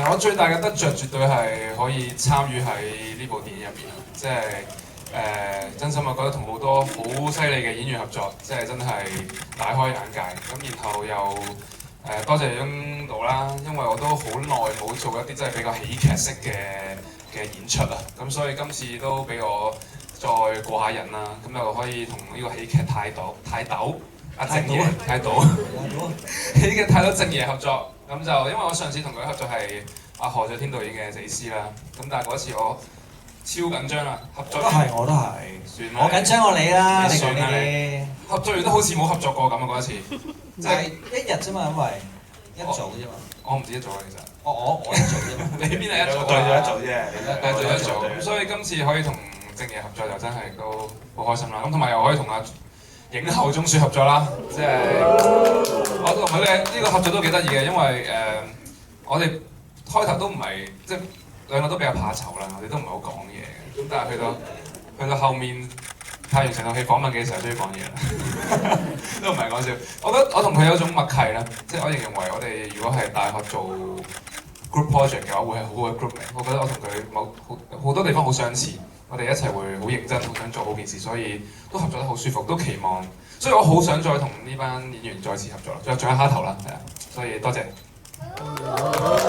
我最大嘅得着絕對係可以參與喺呢部電影入邊，即係真心我覺得同好多好犀利嘅演員合作，即係真係大開眼界。咁然後又多謝雍導啦，因為我都好耐冇做一啲真係比較喜劇式嘅演出啊，咁所以今次都俾我再過下癮啦，咁又可以同呢個喜劇泰斗阿正爺泰斗喜劇泰斗正爺合作。咁就因為我上次同佢合作係阿何爵天導演嘅《死屍》啦，咁但係嗰次我超緊張啦，合作我都係，算啦，我緊張過你啦，你講算啦呢啲，合作完都好似冇合作過咁啊嗰一次，就係一日啫嘛，因為一組啫嘛，我唔止一組啊其實，我一組啫嘛，你邊係一組啊？對咗一組啫，對咗一組，咁所以今次可以同正爺合作就真係都好開心啦，咁同埋又可以同阿影后鍾雪合作啦，即係我同佢哋呢個合作都幾得意嘅，因為我哋開頭都唔係即係兩個都比較怕醜啦，我哋都唔係好講嘢嘅，咁但係去到後面拍完成套戲訪問嘅時候，終於講嘢啦，都唔係講笑。我覺得我同佢有一種默契啦，即係我形容為我哋如果係大學做 group project 嘅話，會係好嘅 group 嚟。我覺得我同佢好多地方好相似。我哋一齊會好認真，好想做好件事，所以都合作得好舒服，都期望，所以我好想再同呢班演員再次合作，仲有蝦頭啦，係啊，所以多謝。